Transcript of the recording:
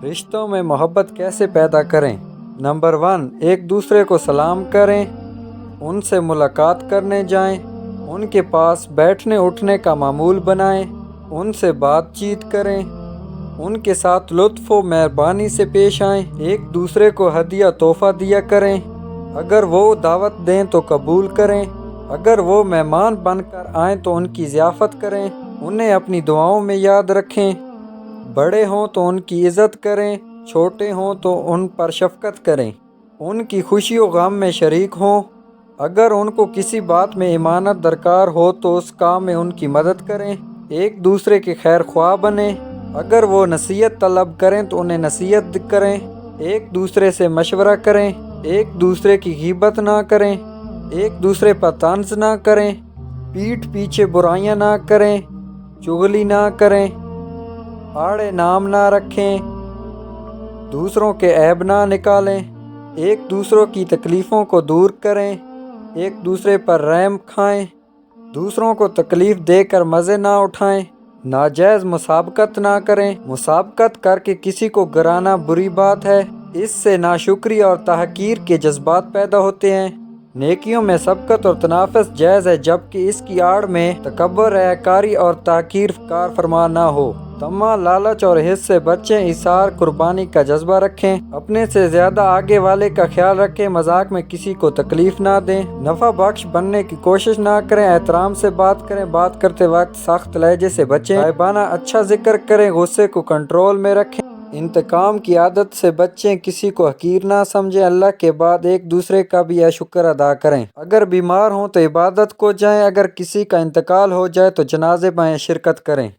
رشتوں میں محبت کیسے پیدا کریں؟ نمبر 1، ایک دوسرے کو سلام کریں، ان سے ملاقات کرنے جائیں، ان کے پاس بیٹھنے اٹھنے کا معمول بنائیں، ان سے بات چیت کریں، ان کے ساتھ لطف و مہربانی سے پیش آئیں، ایک دوسرے کو ہدیہ تحفہ دیا کریں، اگر وہ دعوت دیں تو قبول کریں، اگر وہ مہمان بن کر آئیں تو ان کی ضیافت کریں، انہیں اپنی دعاؤں میں یاد رکھیں، بڑے ہوں تو ان کی عزت کریں، چھوٹے ہوں تو ان پر شفقت کریں، ان کی خوشی و غم میں شریک ہوں، اگر ان کو کسی بات میں امانت درکار ہو تو اس کام میں ان کی مدد کریں، ایک دوسرے کے خیر خواہ بنیں، اگر وہ نصیحت طلب کریں تو انہیں نصیحت کریں، ایک دوسرے سے مشورہ کریں، ایک دوسرے کی غیبت نہ کریں، ایک دوسرے پر طنز نہ کریں، پیٹھ پیچھے برائیاں نہ کریں، چغلی نہ کریں، آڑے نام نہ رکھیں، دوسروں کے عیب نہ نکالیں، ایک دوسروں کی تکلیفوں کو دور کریں، ایک دوسرے پر رحم کھائیں، دوسروں کو تکلیف دے کر مزے نہ اٹھائیں، ناجائز مسابقت نہ کریں، مسابقت کر کے کسی کو گرانا بری بات ہے، اس سے ناشکری اور تحقیر کے جذبات پیدا ہوتے ہیں، نیکیوں میں سبقت اور تنافس جائز ہے جبکہ اس کی آڑ میں تکبر، ریاکاری اور تحقیر کار فرما نہ ہو، طمع، لالچ اور حرص سے بچیں، ایثار قربانی کا جذبہ رکھیں، اپنے سے زیادہ آگے والے کا خیال رکھیں، مذاق میں کسی کو تکلیف نہ دیں، نفع بخش بننے کی کوشش نہ کریں، احترام سے بات کریں، بات کرتے وقت سخت لہجے سے بچیں، غائبانہ اچھا ذکر کریں، غصے کو کنٹرول میں رکھیں، انتقام کی عادت سے بچیں، کسی کو حقیر نہ سمجھیں، اللہ کے بعد ایک دوسرے کا بھی شکر ادا کریں، اگر بیمار ہوں تو عبادت کو جائیں، اگر کسی کا انتقال ہو جائے تو جنازے میں شرکت کریں۔